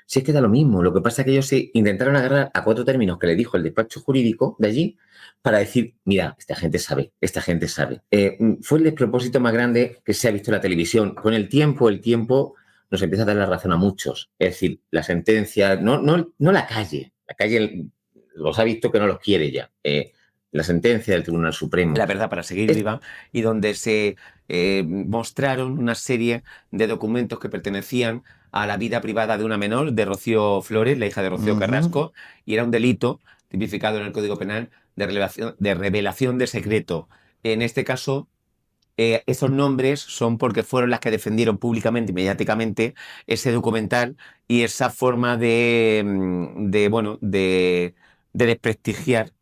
si es que da lo mismo. Lo que pasa es que ellos se intentaron agarrar a 4 términos que le dijo el despacho jurídico de allí para decir, mira, esta gente sabe. Fue el despropósito más grande que se ha visto en la televisión. Con el tiempo nos empieza a dar la razón a muchos. Es decir, la sentencia, no la calle los ha visto que no los quiere ya. La sentencia del Tribunal Supremo. La verdad para seguir viva, y donde se mostraron una serie de documentos que pertenecían a la vida privada de una menor, de Rocío Flores, la hija de Rocío Carrasco, y era un delito tipificado en el Código Penal de revelación de secreto. En este caso, esos nombres son porque fueron las que defendieron públicamente y mediáticamente ese documental y esa forma de desprestigiar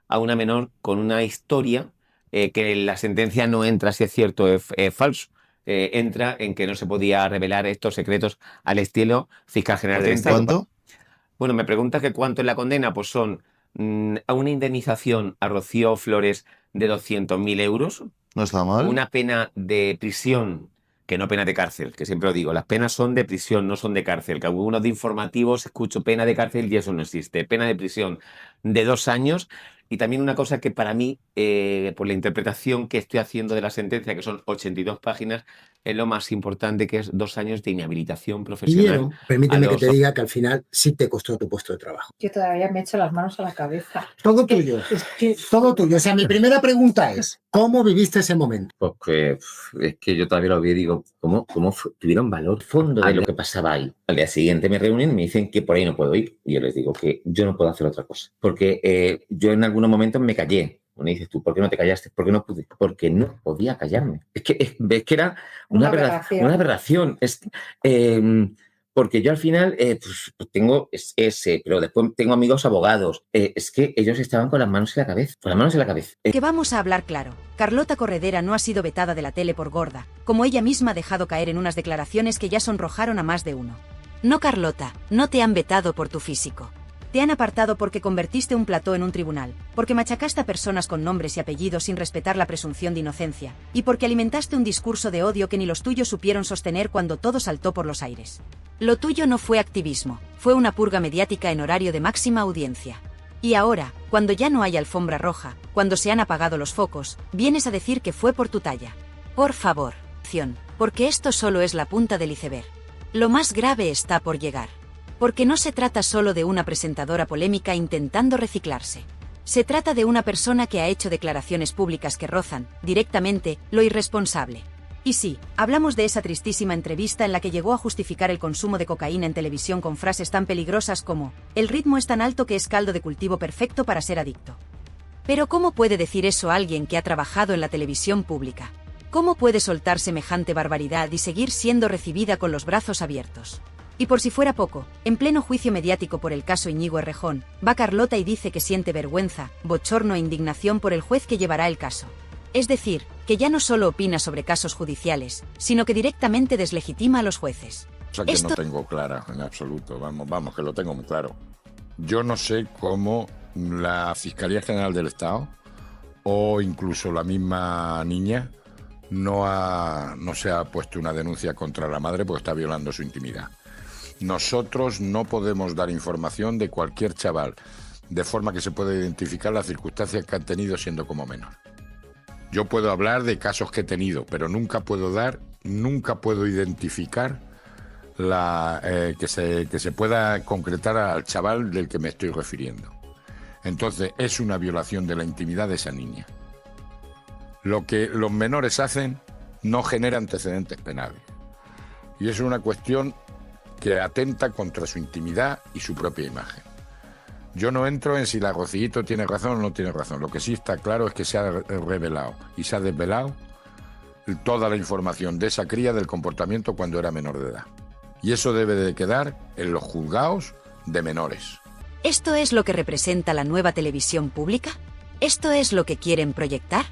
a una menor con una historia que la sentencia no entra si es cierto o es falso. Entra en que no se podía revelar estos secretos al estilo fiscal general del Estado. ¿Cuánto? Bueno, me preguntas que cuánto es la condena, pues son a una indemnización a Rocío Flores de 200.000 euros. No está mal. Una pena de prisión, que no pena de cárcel, que siempre lo digo, las penas son de prisión, no son de cárcel. Que algunos de informativos escucho pena de cárcel y eso no existe. Pena de prisión de 2 años. Y también una cosa que para mí, por la interpretación que estoy haciendo de la sentencia, que son 82 páginas, es lo más importante, que es 2 años de inhabilitación profesional. Permíteme que te diga que al final sí te costó tu puesto de trabajo. Yo todavía me echo las manos a la cabeza. Todo tuyo. Todo tuyo. O sea, mi primera pregunta es, ¿cómo viviste ese momento? Porque es que yo todavía lo vi y digo, ¿cómo tuvieron valor fondo de lo que pasaba ahí? Al día siguiente me reúnen y me dicen que por ahí no puedo ir. Y yo les digo que yo no puedo hacer otra cosa. Porque yo en algunos momentos me callé. Me dices tú, ¿por qué no te callaste? ¿Por qué no pude? Porque no podía callarme. Es que era una aberración. Porque yo al final pues tengo pero después tengo amigos abogados. Es que ellos estaban con las manos en la cabeza. Que vamos a hablar claro. Carlota Corredera no ha sido vetada de la tele por gorda, como ella misma ha dejado caer en unas declaraciones que ya sonrojaron a más de uno. No, Carlota, no te han vetado por tu físico. Te han apartado porque convertiste un plató en un tribunal, porque machacaste a personas con nombres y apellidos sin respetar la presunción de inocencia, y porque alimentaste un discurso de odio que ni los tuyos supieron sostener cuando todo saltó por los aires. Lo tuyo no fue activismo, fue una purga mediática en horario de máxima audiencia. Y ahora, cuando ya no hay alfombra roja, cuando se han apagado los focos, vienes a decir que fue por tu talla. Por favor, porque esto solo es la punta del iceberg. Lo más grave está por llegar. Porque no se trata solo de una presentadora polémica intentando reciclarse. Se trata de una persona que ha hecho declaraciones públicas que rozan, directamente, lo irresponsable. Y sí, hablamos de esa tristísima entrevista en la que llegó a justificar el consumo de cocaína en televisión con frases tan peligrosas como, el ritmo es tan alto que es caldo de cultivo perfecto para ser adicto. Pero ¿cómo puede decir eso alguien que ha trabajado en la televisión pública? ¿Cómo puede soltar semejante barbaridad y seguir siendo recibida con los brazos abiertos? Y por si fuera poco, en pleno juicio mediático por el caso Íñigo Errejón, va Carlota y dice que siente vergüenza, bochorno e indignación por el juez que llevará el caso. Es decir, que ya no solo opina sobre casos judiciales, sino que directamente deslegitima a los jueces. O sea que no tengo clara en absoluto, vamos, que lo tengo muy claro. Yo no sé cómo la Fiscalía General del Estado o incluso la misma niña no se ha puesto una denuncia contra la madre porque está violando su intimidad. Nosotros no podemos dar información de cualquier chaval, de forma que se pueda identificar las circunstancias que han tenido siendo como menor. Yo puedo hablar de casos que he tenido, pero nunca puedo identificar que se pueda concretar al chaval del que me estoy refiriendo. Entonces, es una violación de la intimidad de esa niña. Lo que los menores hacen no genera antecedentes penales. Y es una cuestión que atenta contra su intimidad y su propia imagen. Yo no entro en si la Rocíito tiene razón o no tiene razón. Lo que sí está claro es que se ha revelado y se ha desvelado toda la información de esa cría del comportamiento cuando era menor de edad. Y eso debe de quedar en los juzgados de menores. ¿Esto es lo que representa la nueva televisión pública? ¿Esto es lo que quieren proyectar?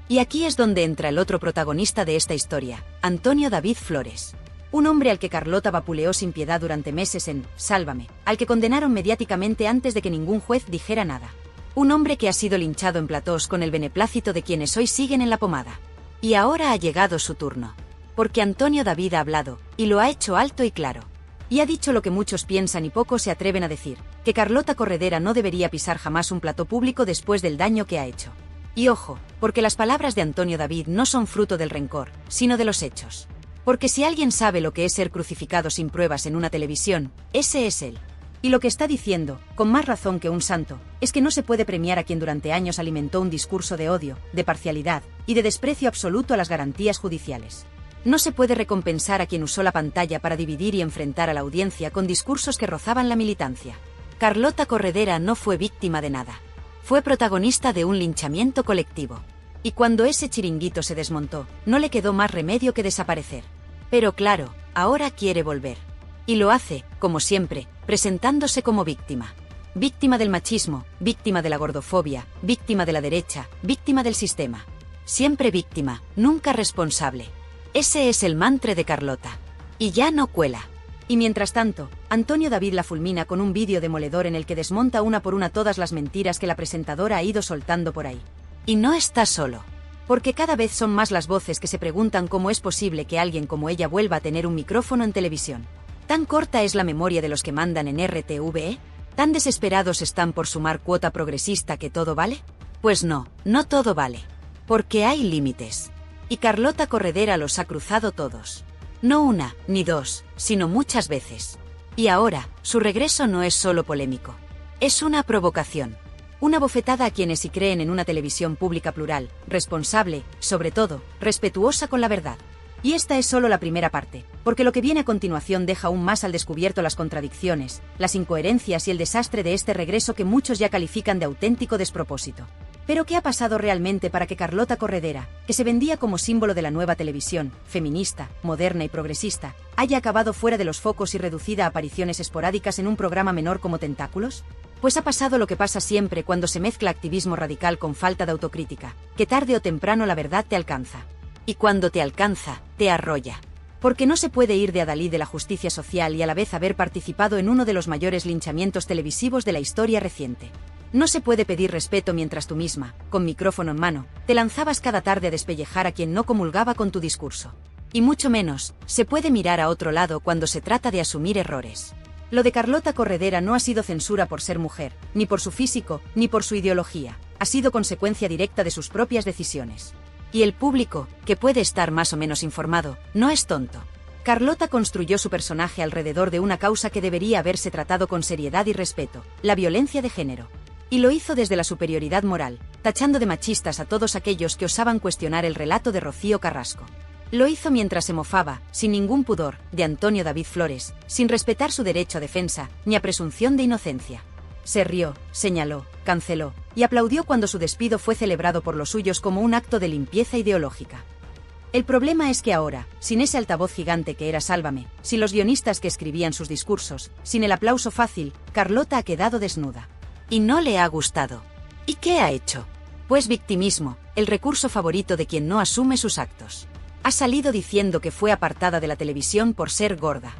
Y aquí es donde entra el otro protagonista de esta historia, Antonio David Flores. Un hombre al que Carlota vapuleó sin piedad durante meses en Sálvame, al que condenaron mediáticamente antes de que ningún juez dijera nada. Un hombre que ha sido linchado en platós con el beneplácito de quienes hoy siguen en la pomada. Y ahora ha llegado su turno. Porque Antonio David ha hablado, y lo ha hecho alto y claro. Y ha dicho lo que muchos piensan y pocos se atreven a decir, que Carlota Corredera no debería pisar jamás un plató público después del daño que ha hecho. Y ojo, porque las palabras de Antonio David no son fruto del rencor, sino de los hechos. Porque si alguien sabe lo que es ser crucificado sin pruebas en una televisión, ese es él. Y lo que está diciendo, con más razón que un santo, es que no se puede premiar a quien durante años alimentó un discurso de odio, de parcialidad y de desprecio absoluto a las garantías judiciales. No se puede recompensar a quien usó la pantalla para dividir y enfrentar a la audiencia con discursos que rozaban la militancia. Carlota Corredera no fue víctima de nada. Fue protagonista de un linchamiento colectivo. Y cuando ese chiringuito se desmontó, no le quedó más remedio que desaparecer. Pero claro, ahora quiere volver. Y lo hace, como siempre, presentándose como víctima. Víctima del machismo, víctima de la gordofobia, víctima de la derecha, víctima del sistema. Siempre víctima, nunca responsable. Ese es el mantra de Carlota. Y ya no cuela. Y mientras tanto, Antonio David la fulmina con un vídeo demoledor en el que desmonta una por una todas las mentiras que la presentadora ha ido soltando por ahí. Y no está solo. Porque cada vez son más las voces que se preguntan cómo es posible que alguien como ella vuelva a tener un micrófono en televisión. ¿Tan corta es la memoria de los que mandan en RTVE? ¿Tan desesperados están por sumar cuota progresista que todo vale? Pues no, no todo vale. Porque hay límites. Y Carlota Corredera los ha cruzado todos. No una, ni dos, sino muchas veces. Y ahora, su regreso no es solo polémico. Es una provocación. Una bofetada a quienes sí creen en una televisión pública plural, responsable, sobre todo, respetuosa con la verdad. Y esta es solo la primera parte, porque lo que viene a continuación deja aún más al descubierto las contradicciones, las incoherencias y el desastre de este regreso que muchos ya califican de auténtico despropósito. Pero ¿qué ha pasado realmente para que Carlota Corredera, que se vendía como símbolo de la nueva televisión, feminista, moderna y progresista, haya acabado fuera de los focos y reducida a apariciones esporádicas en un programa menor como Tentáculos? Pues ha pasado lo que pasa siempre cuando se mezcla activismo radical con falta de autocrítica, que tarde o temprano la verdad te alcanza. Y cuando te alcanza, te arrolla. Porque no se puede ir de adalid de la justicia social y a la vez haber participado en uno de los mayores linchamientos televisivos de la historia reciente. No se puede pedir respeto mientras tú misma, con micrófono en mano, te lanzabas cada tarde a despellejar a quien no comulgaba con tu discurso. Y mucho menos, se puede mirar a otro lado cuando se trata de asumir errores. Lo de Carlota Corredera no ha sido censura por ser mujer, ni por su físico, ni por su ideología. Ha sido consecuencia directa de sus propias decisiones. Y el público, que puede estar más o menos informado, no es tonto. Carlota construyó su personaje alrededor de una causa que debería haberse tratado con seriedad y respeto, la violencia de género. Y lo hizo desde la superioridad moral, tachando de machistas a todos aquellos que osaban cuestionar el relato de Rocío Carrasco. Lo hizo mientras se mofaba, sin ningún pudor, de Antonio David Flores, sin respetar su derecho a defensa, ni a presunción de inocencia. Se rió, señaló, canceló, y aplaudió cuando su despido fue celebrado por los suyos como un acto de limpieza ideológica. El problema es que ahora, sin ese altavoz gigante que era Sálvame, sin los guionistas que escribían sus discursos, sin el aplauso fácil, Carlota ha quedado desnuda. Y no le ha gustado. ¿Y qué ha hecho? Pues victimismo, el recurso favorito de quien no asume sus actos. Ha salido diciendo que fue apartada de la televisión por ser gorda.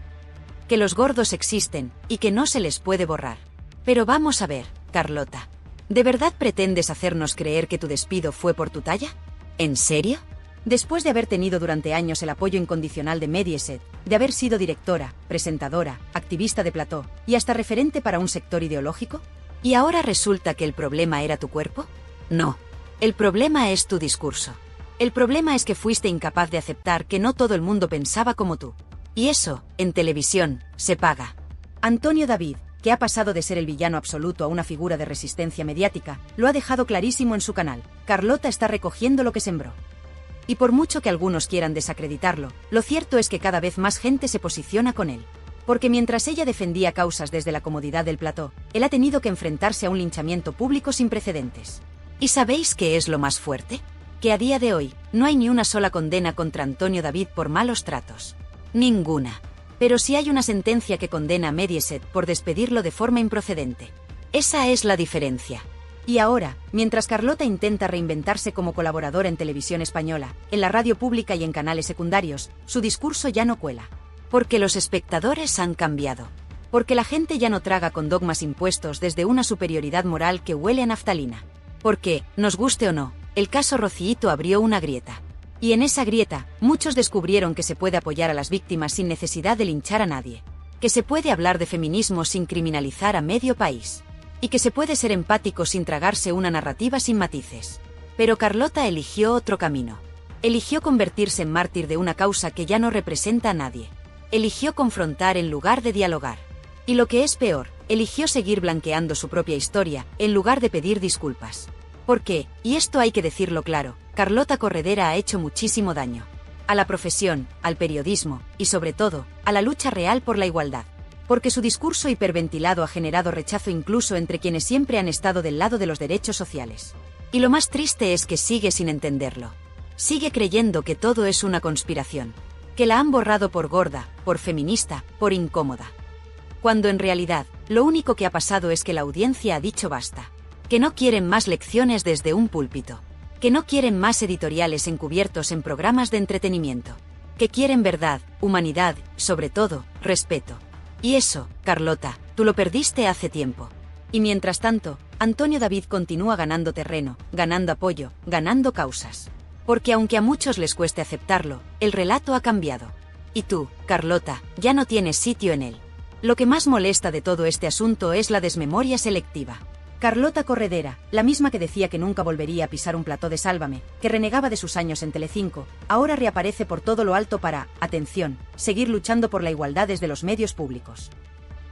Que los gordos existen, y que no se les puede borrar. Pero vamos a ver, Carlota. ¿De verdad pretendes hacernos creer que tu despido fue por tu talla? ¿En serio? Después de haber tenido durante años el apoyo incondicional de Mediaset, de haber sido directora, presentadora, activista de plató, y hasta referente para un sector ideológico, ¿y ahora resulta que el problema era tu cuerpo? No. El problema es tu discurso. El problema es que fuiste incapaz de aceptar que no todo el mundo pensaba como tú. Y eso, en televisión, se paga. Antonio David, que ha pasado de ser el villano absoluto a una figura de resistencia mediática, lo ha dejado clarísimo en su canal. Carlota está recogiendo lo que sembró. Y por mucho que algunos quieran desacreditarlo, lo cierto es que cada vez más gente se posiciona con él. Porque mientras ella defendía causas desde la comodidad del plató, él ha tenido que enfrentarse a un linchamiento público sin precedentes. ¿Y sabéis qué es lo más fuerte? Que a día de hoy, no hay ni una sola condena contra Antonio David por malos tratos. Ninguna. Pero sí hay una sentencia que condena a Mediaset por despedirlo de forma improcedente. Esa es la diferencia. Y ahora, mientras Carlota intenta reinventarse como colaboradora en televisión española, en la radio pública y en canales secundarios, su discurso ya no cuela. Porque los espectadores han cambiado. Porque la gente ya no traga con dogmas impuestos desde una superioridad moral que huele a naftalina. Porque, nos guste o no, el caso Rocíito abrió una grieta. Y en esa grieta, muchos descubrieron que se puede apoyar a las víctimas sin necesidad de linchar a nadie. que se puede hablar de feminismo sin criminalizar a medio país, y que se puede ser empático sin tragarse una narrativa sin matices. Pero Carlota eligió otro camino. Eligió convertirse en mártir de una causa que ya no representa a nadie. Eligió confrontar en lugar de dialogar. Y lo que es peor, eligió seguir blanqueando su propia historia, en lugar de pedir disculpas. Porque, y esto hay que decirlo claro, Carlota Corredera ha hecho muchísimo daño. A la profesión, al periodismo, y sobre todo, a la lucha real por la igualdad. Porque su discurso hiperventilado ha generado rechazo incluso entre quienes siempre han estado del lado de los derechos sociales. Y lo más triste es que sigue sin entenderlo. Sigue creyendo que todo es una conspiración. Que la han borrado por gorda, por feminista, por incómoda. Cuando en realidad, lo único que ha pasado es que la audiencia ha dicho basta. Que no quieren más lecciones desde un púlpito. Que no quieren más editoriales encubiertos en programas de entretenimiento. Que quieren verdad, humanidad, sobre todo, respeto. Y eso, Carlota, tú lo perdiste hace tiempo. Y mientras tanto, Antonio David continúa ganando terreno, ganando apoyo, ganando causas. Porque aunque a muchos les cueste aceptarlo, el relato ha cambiado. Y tú, Carlota, ya no tienes sitio en él. Lo que más molesta de todo este asunto es la desmemoria selectiva. Carlota Corredera, la misma que decía que nunca volvería a pisar un plató de Sálvame, que renegaba de sus años en Telecinco, ahora reaparece por todo lo alto para, atención, seguir luchando por la igualdad desde los medios públicos.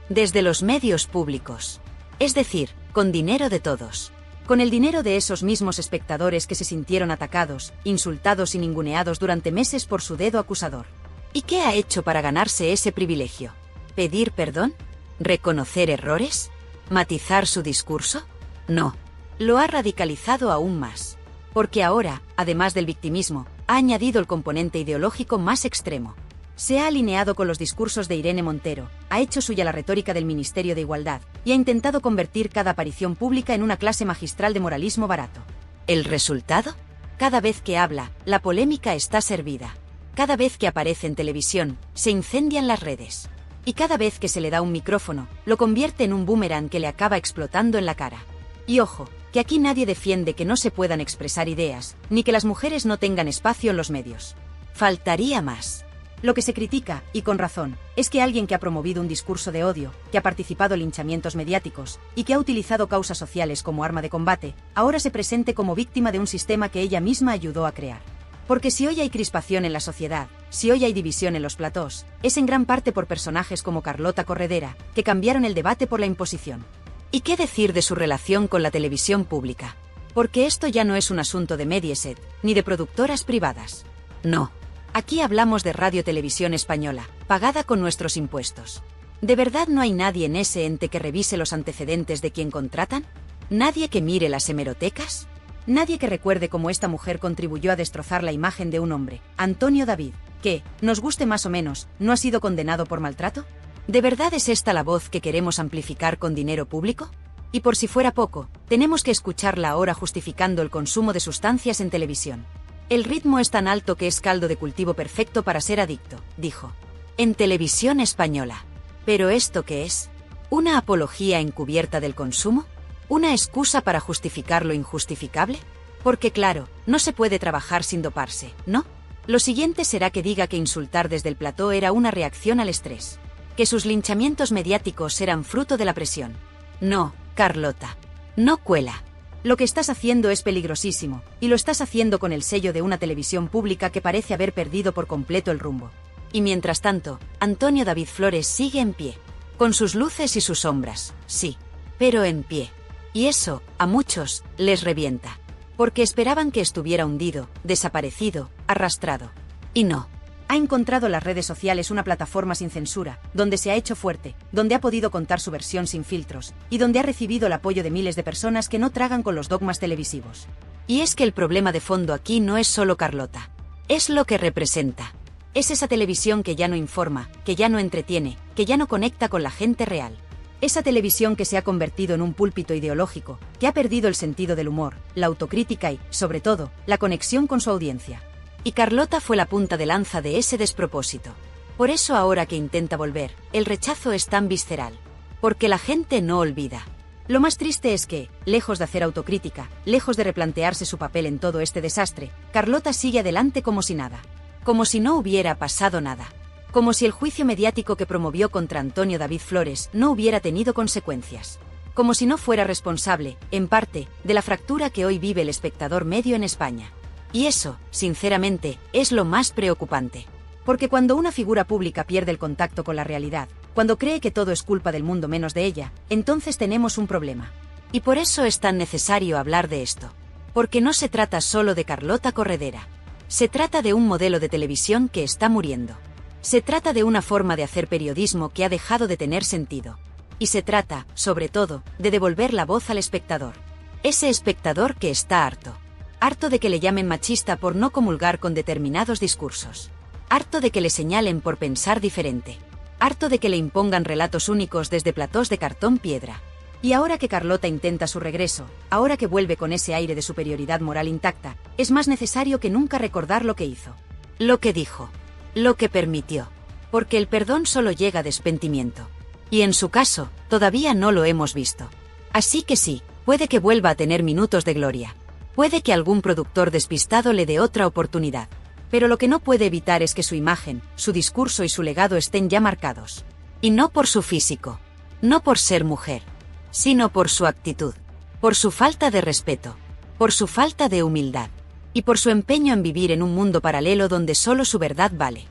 Desde los medios públicos. Es decir, con dinero de todos. Con el dinero de esos mismos espectadores que se sintieron atacados, insultados y ninguneados durante meses por su dedo acusador. ¿Y qué ha hecho para ganarse ese privilegio? ¿Pedir perdón? ¿Reconocer errores? ¿Matizar su discurso? No. Lo ha radicalizado aún más. Porque ahora, además del victimismo, ha añadido el componente ideológico más extremo. Se ha alineado con los discursos de Irene Montero, ha hecho suya la retórica del Ministerio de Igualdad, y ha intentado convertir cada aparición pública en una clase magistral de moralismo barato. ¿El resultado? Cada vez que habla, la polémica está servida. Cada vez que aparece en televisión, se incendian las redes. Y cada vez que se le da un micrófono, lo convierte en un boomerang que le acaba explotando en la cara. Y ojo, que aquí nadie defiende que no se puedan expresar ideas, ni que las mujeres no tengan espacio en los medios. Faltaría más. Lo que se critica, y con razón, es que alguien que ha promovido un discurso de odio, que ha participado en linchamientos mediáticos, y que ha utilizado causas sociales como arma de combate, ahora se presente como víctima de un sistema que ella misma ayudó a crear. Porque si hoy hay crispación en la sociedad, si hoy hay división en los platós, es en gran parte por personajes como Carlota Corredera, que cambiaron el debate por la imposición. ¿Y qué decir de su relación con la televisión pública? Porque esto ya no es un asunto de Mediaset, ni de productoras privadas. No. Aquí hablamos de Radio Televisión Española, pagada con nuestros impuestos. ¿De verdad no hay nadie en ese ente que revise los antecedentes de quien contratan? ¿Nadie que mire las hemerotecas? ¿Nadie que recuerde cómo esta mujer contribuyó a destrozar la imagen de un hombre, Antonio David, que, nos guste más o menos, no ha sido condenado por maltrato? ¿De verdad es esta la voz que queremos amplificar con dinero público? Y por si fuera poco, tenemos que escucharla ahora justificando el consumo de sustancias en televisión. El ritmo es tan alto que es caldo de cultivo perfecto para ser adicto, dijo. En Televisión Española. ¿Pero esto qué es? ¿Una apología encubierta del consumo? ¿Una excusa para justificar lo injustificable? Porque claro, no se puede trabajar sin doparse, ¿no? Lo siguiente será que diga que insultar desde el plató era una reacción al estrés. Que sus linchamientos mediáticos eran fruto de la presión. No, Carlota. No cuela. Lo que estás haciendo es peligrosísimo, y lo estás haciendo con el sello de una televisión pública que parece haber perdido por completo el rumbo. Y mientras tanto, Antonio David Flores sigue en pie. Con sus luces y sus sombras, sí. Pero en pie. Y eso, a muchos, les revienta. Porque esperaban que estuviera hundido, desaparecido, arrastrado. Y no. Ha encontrado las redes sociales una plataforma sin censura, donde se ha hecho fuerte, donde ha podido contar su versión sin filtros, y donde ha recibido el apoyo de miles de personas que no tragan con los dogmas televisivos. Y es que el problema de fondo aquí no es solo Carlota. Es lo que representa. Es esa televisión que ya no informa, que ya no entretiene, que ya no conecta con la gente real. Esa televisión que se ha convertido en un púlpito ideológico, que ha perdido el sentido del humor, la autocrítica y, sobre todo, la conexión con su audiencia. Y Carlota fue la punta de lanza de ese despropósito. Por eso ahora que intenta volver, el rechazo es tan visceral. Porque la gente no olvida. Lo más triste es que, lejos de hacer autocrítica, lejos de replantearse su papel en todo este desastre, Carlota sigue adelante como si nada. Como si no hubiera pasado nada. Como si el juicio mediático que promovió contra Antonio David Flores no hubiera tenido consecuencias. Como si no fuera responsable, en parte, de la fractura que hoy vive el espectador medio en España. Y eso, sinceramente, es lo más preocupante. Porque cuando una figura pública pierde el contacto con la realidad, cuando cree que todo es culpa del mundo menos de ella, entonces tenemos un problema. Y por eso es tan necesario hablar de esto. Porque no se trata solo de Carlota Corredera. Se trata de un modelo de televisión que está muriendo. Se trata de una forma de hacer periodismo que ha dejado de tener sentido. Y se trata, sobre todo, de devolver la voz al espectador. Ese espectador que está harto. Harto de que le llamen machista por no comulgar con determinados discursos. Harto de que le señalen por pensar diferente. Harto de que le impongan relatos únicos desde platós de cartón piedra. Y ahora que Carlota intenta su regreso, ahora que vuelve con ese aire de superioridad moral intacta, es más necesario que nunca recordar lo que hizo. Lo que dijo. Lo que permitió. Porque el perdón solo llega a despentimiento. Y en su caso, todavía no lo hemos visto. Así que sí, puede que vuelva a tener minutos de gloria. Puede que algún productor despistado le dé otra oportunidad. Pero lo que no puede evitar es que su imagen, su discurso y su legado estén ya marcados. Y no por su físico. No por ser mujer. Sino por su actitud. Por su falta de respeto. Por su falta de humildad. Y por su empeño en vivir en un mundo paralelo donde solo su verdad vale.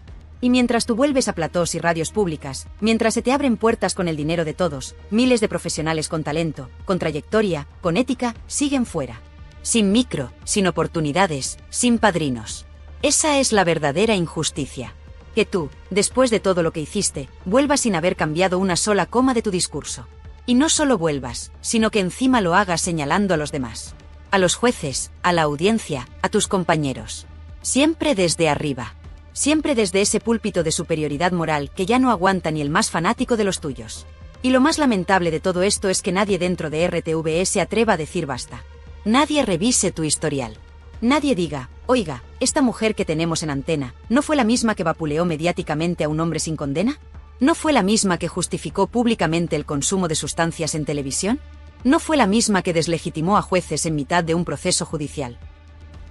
Y mientras tú vuelves a platós y radios públicas, mientras se te abren puertas con el dinero de todos, miles de profesionales con talento, con trayectoria, con ética, siguen fuera. Sin micro, sin oportunidades, sin padrinos. Esa es la verdadera injusticia. Que tú, después de todo lo que hiciste, vuelvas sin haber cambiado una sola coma de tu discurso. Y no solo vuelvas, sino que encima lo hagas señalando a los demás. A los jueces, a la audiencia, a tus compañeros. Siempre desde arriba. Siempre desde ese púlpito de superioridad moral que ya no aguanta ni el más fanático de los tuyos. Y lo más lamentable de todo esto es que nadie dentro de RTV se atreva a decir basta. Nadie revise tu historial. Nadie diga, oiga, esta mujer que tenemos en antena, ¿no fue la misma que vapuleó mediáticamente a un hombre sin condena? ¿No fue la misma que justificó públicamente el consumo de sustancias en televisión? ¿No fue la misma que deslegitimó a jueces en mitad de un proceso judicial?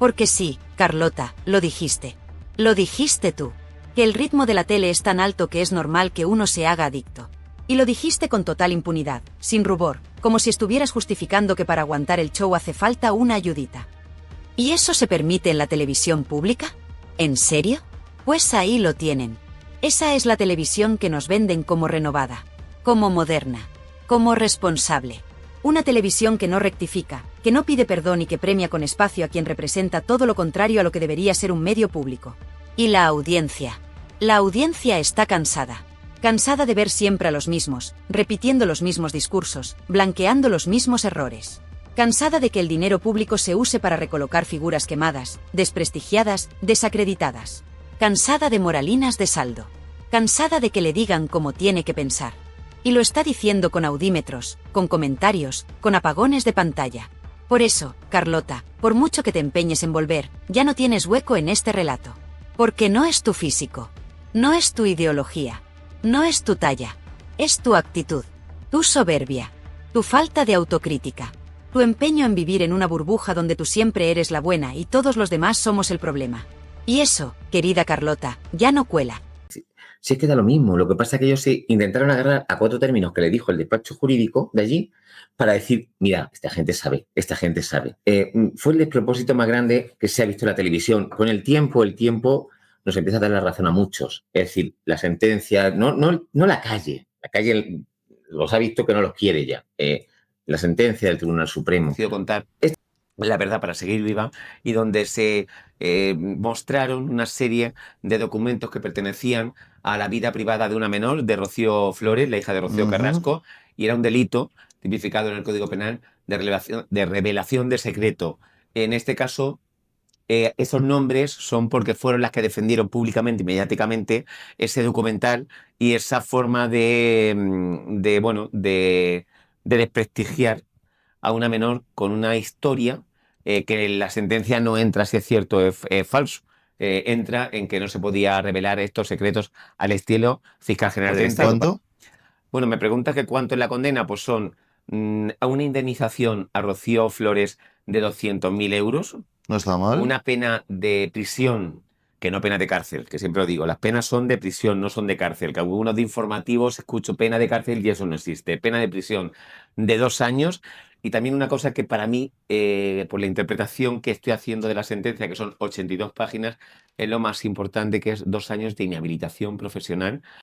Porque sí, Carlota, lo dijiste. Lo dijiste tú. Que el ritmo de la tele es tan alto que es normal que uno se haga adicto. Y lo dijiste con total impunidad, sin rubor, como si estuvieras justificando que para aguantar el show hace falta una ayudita. ¿Y eso se permite en la televisión pública? ¿En serio? Pues ahí lo tienen. Esa es la televisión que nos venden como renovada, como moderna, como responsable. Una televisión que no rectifica, que no pide perdón y que premia con espacio a quien representa todo lo contrario a lo que debería ser un medio público. Y la audiencia. La audiencia está cansada. Cansada de ver siempre a los mismos, repitiendo los mismos discursos, blanqueando los mismos errores. Cansada de que el dinero público se use para recolocar figuras quemadas, desprestigiadas, desacreditadas. Cansada de moralinas de saldo. Cansada de que le digan cómo tiene que pensar. Y lo está diciendo con audímetros, con comentarios, con apagones de pantalla. Por eso, Carlota, por mucho que te empeñes en volver, ya no tienes hueco en este relato. Porque no es tu físico. No es tu ideología. No es tu talla. Es tu actitud. Tu soberbia. Tu falta de autocrítica. Tu empeño en vivir en una burbuja donde tú siempre eres la buena y todos los demás somos el problema. Y eso, querida Carlota, ya no cuela. Si es que da lo mismo. Lo que pasa es que ellos se intentaron agarrar a 4 términos que le dijo el despacho jurídico de allí para decir, mira, esta gente sabe, esta gente sabe. Fue el despropósito más grande que se ha visto en la televisión. Con el tiempo nos empieza a dar la razón a muchos. Es decir, la sentencia, no la calle los ha visto que no los quiere ya. La sentencia del Tribunal Supremo. Quiero contar la verdad para seguir viva, y donde se mostraron una serie de documentos que pertenecían a la vida privada de una menor, de Rocío Flores, la hija de Rocío Carrasco, y era un delito tipificado en el Código Penal de revelación de secreto. En este caso, esos nombres son porque fueron las que defendieron públicamente y mediáticamente ese documental y esa forma de desprestigiar a una menor con una historia que la sentencia no entra si es cierto o es falso. Entra en que no se podía revelar estos secretos al estilo fiscal general del Estado. ¿Cuánto? Bueno, me preguntas que cuánto es la condena, pues son a una indemnización a Rocío Flores de 200.000 euros, No está mal. una pena de prisión que no pena de cárcel, que siempre lo digo, las penas son de prisión, no son de cárcel, que algunos de informativos escucho pena de cárcel y eso no existe, pena de prisión de 2 años. Y también una cosa que para mí, por la interpretación que estoy haciendo de la sentencia, que son 82 páginas, es lo más importante, que es 2 años de inhabilitación profesional